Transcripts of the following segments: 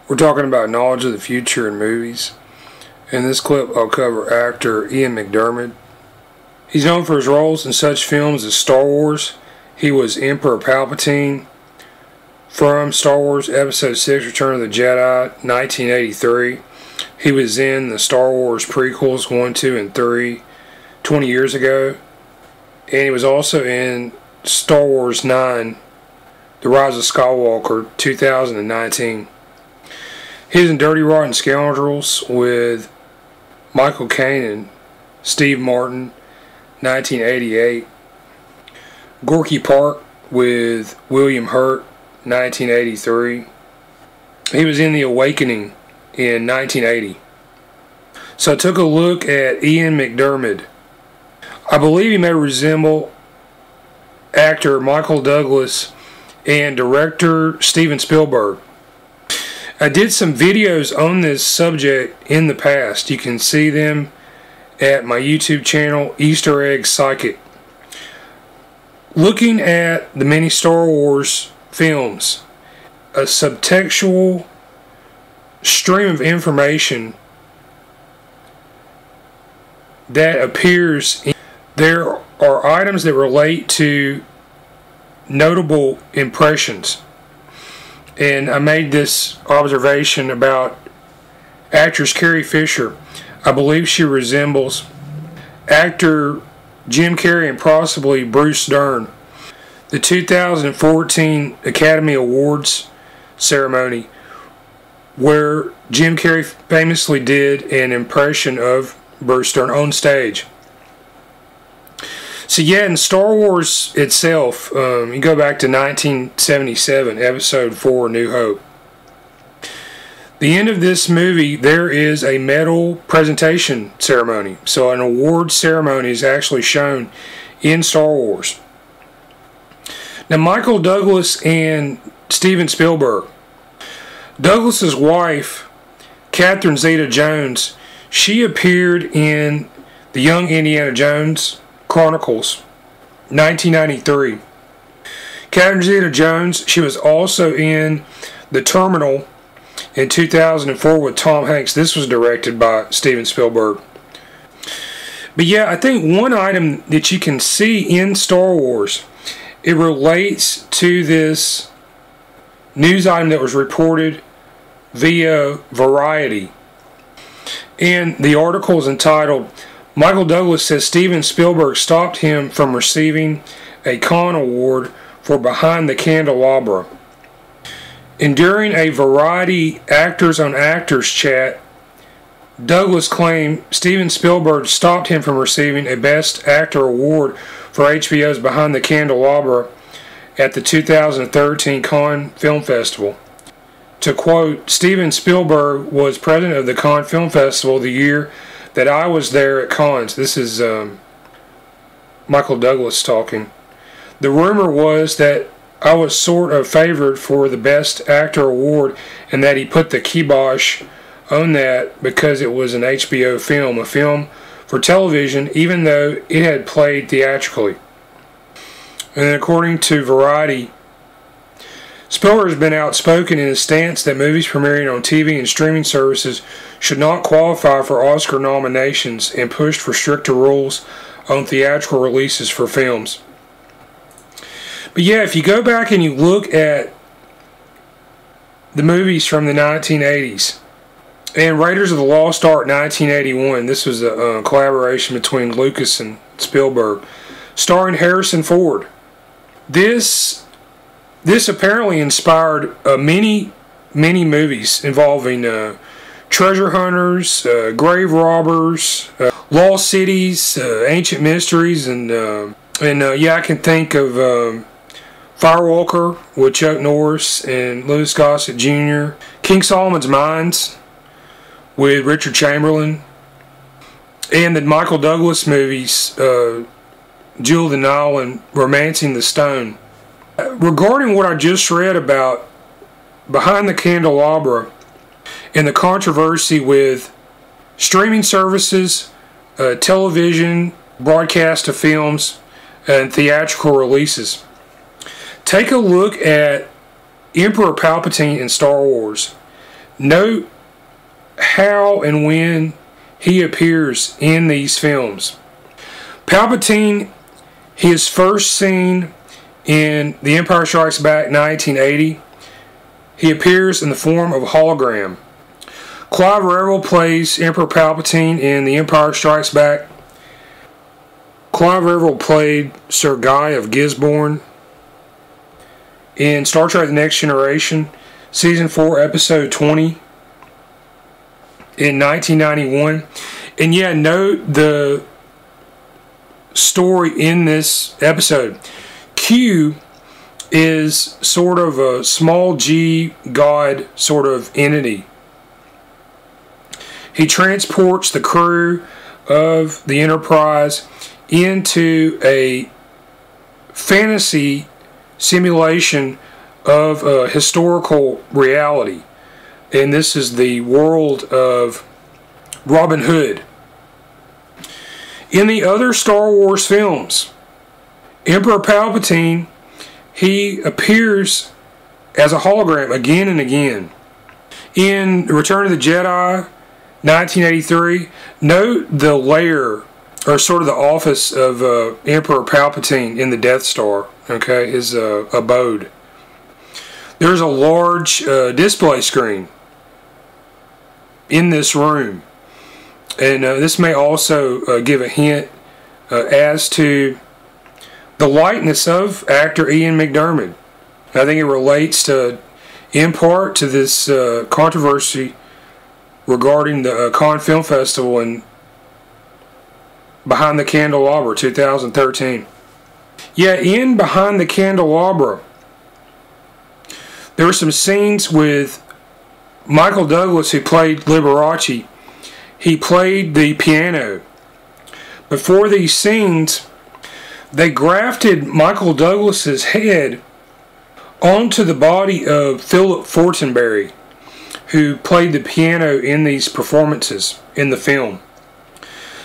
We're talking about knowledge of the future in movies. In this clip, I'll cover actor Ian McDiarmid. He's known for his roles in such films as Star Wars. He was Emperor Palpatine from Star Wars Episode 6, Return of the Jedi, 1983. He was in the Star Wars prequels 1, 2, and 3 20 years ago. And he was also in Star Wars 9, The Rise of Skywalker, 2019. He was in Dirty Rotten Scoundrels with Michael Caine and Steve Martin, 1988. Gorky Park with William Hurt, 1983. He was in The Awakening in 1980. So I took a look at Ian McDiarmid. I believe he may resemble actor Michael Douglas and director Steven Spielberg. I did some videos on this subject in the past. You can see them at my YouTube channel, Easter Egg Psychic. Looking at the many Star Wars films, a subtextual stream of information that appears. There are items that relate to notable impressions. And I made this observation about actress Carrie Fisher. I believe she resembles actor Jim Carrey and possibly Bruce Dern. The 2014 Academy Awards ceremony, where Jim Carrey famously did an impression of Bruce Dern on stage. So yeah, in Star Wars itself, you go back to 1977, Episode 4, New Hope. The end of this movie, there is a medal presentation ceremony. So an award ceremony is actually shown in Star Wars. Now, Michael Douglas and Steven Spielberg. Douglas's wife, Catherine Zeta Jones, she appeared in The Young Indiana Jones Chronicles, 1993. Catherine Zeta Jones, she was also in The Terminal in 2004 with Tom Hanks. This was directed by Steven Spielberg. But yeah, I think one item that you can see in Star Wars, it relates to this news item that was reported via Variety. And the article is entitled, Michael Douglas says Steven Spielberg stopped him from receiving a Cannes Award for Behind the Candelabra. And during a Variety Actors on Actors chat, Douglas claimed Steven Spielberg stopped him from receiving a Best Actor award for HBO's Behind the Candelabra at the 2013 Cannes Film Festival. To quote, Steven Spielberg was president of the Cannes Film Festival the year that I was there at Cannes. This is Michael Douglas talking. The rumor was that I was sort of favored for the Best Actor award and that he put the kibosh on that because it was an HBO film, a film for television, even though it had played theatrically. And according to Variety, Spielberg has been outspoken in his stance that movies premiering on TV and streaming services should not qualify for Oscar nominations and pushed for stricter rules on theatrical releases for films. But yeah, if you go back and you look at the movies from the 1980s, and Raiders of the Lost Ark 1981, this was a collaboration between Lucas and Spielberg, starring Harrison Ford. This apparently inspired many movies involving treasure hunters, grave robbers, lost cities, ancient mysteries, and yeah, I can think of Firewalker with Chuck Norris and Louis Gossett Jr., King Solomon's Mines with Richard Chamberlain, and the Michael Douglas movies, Jewel of the Nile and Romancing the Stone. Regarding what I just read about Behind the Candelabra and the controversy with streaming services, television, broadcast of films, and theatrical releases, take a look at Emperor Palpatine in Star Wars. Note how and when he appears in these films. Palpatine, he is first seen in The Empire Strikes Back 1980. He appears in the form of a hologram. Clive Revill plays Emperor Palpatine in The Empire Strikes Back. Clive Revill played Sir Guy of Gisborne in Star Trek The Next Generation, Season 4, Episode 20 in 1991. And yeah, note the story in this episode. Q is sort of a small g god sort of entity. He transports the crew of the Enterprise into a fantasy simulation of a historical reality. And this is the world of Robin Hood. In the other Star Wars films, Emperor Palpatine, he appears as a hologram again and again. In Return of the Jedi, 1983, note the lair, or sort of the office of Emperor Palpatine in the Death Star, okay, his abode. There's a large display screen in this room. And this may also give a hint as to the likeness of actor Ian McDiarmid. I think it relates to, in part, to this controversy regarding the Cannes Film Festival and Behind the Candelabra 2013. Yeah, in Behind the Candelabra, there were some scenes with Michael Douglas, who played Liberace. He played the piano. Before these scenes, they grafted Michael Douglas's head onto the body of Philip Fortenberry, who played the piano in these performances in the film.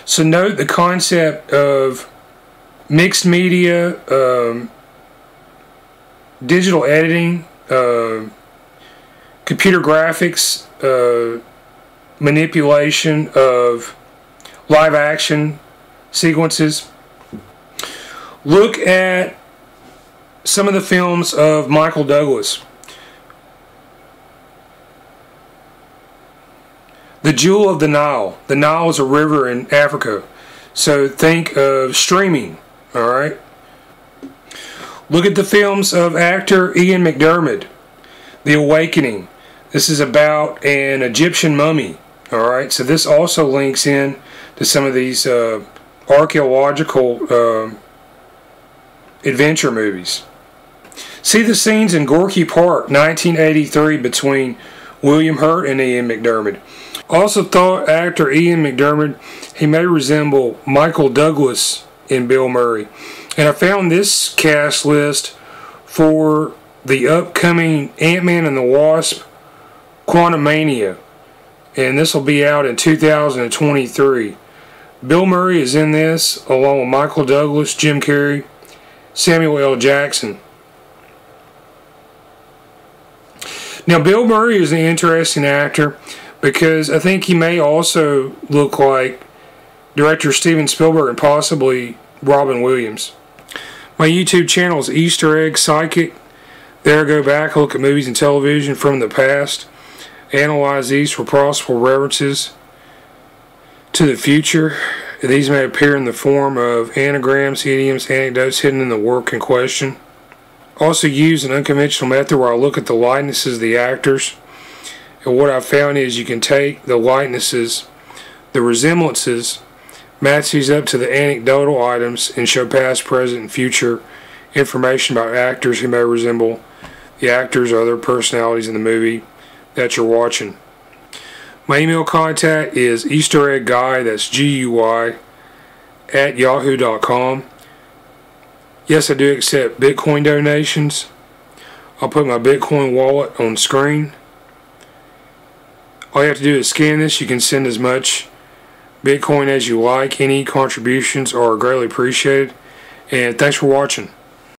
So note the concept of mixed media, digital editing, computer graphics, manipulation of live action sequences. Look at some of the films of Michael Douglas. The Jewel of the Nile. The Nile is a river in Africa. So think of streaming, alright? Look at the films of actor Ian McDiarmid. The Awakening. This is about an Egyptian mummy, alright? So this also links in to some of these archaeological adventure movies. See the scenes in Gorky Park, 1983, between William Hurt and Ian McDiarmid. Also thought actor Ian McDiarmid, he may resemble Michael Douglas in Bill Murray. And I found this cast list for the upcoming Ant-Man and the Wasp Quantumania. And this will be out in 2023. Bill Murray is in this, along with Michael Douglas, Jim Carrey, Samuel L. Jackson. Now, Bill Murray is an interesting actor because I think he may also look like director Steven Spielberg and possibly Robin Williams. My YouTube channel is Easter Egg Psychic. There I go back, look at movies and television from the past, analyze these for possible references to the future. These may appear in the form of anagrams, idioms, anecdotes hidden in the work in question. Also use an unconventional method where I look at the likenesses of the actors. And what I've found is you can take the likenesses, the resemblances, match these up to the anecdotal items, and show past, present, and future information about actors who may resemble the actors or other personalities in the movie that you're watching. My email contact is eastereggguy, that's G-U-Y, at yahoo.com. Yes, I do accept Bitcoin donations. I'll put my Bitcoin wallet on screen. All you have to do is scan this. You can send as much Bitcoin as you like. Any contributions are greatly appreciated. And thanks for watching.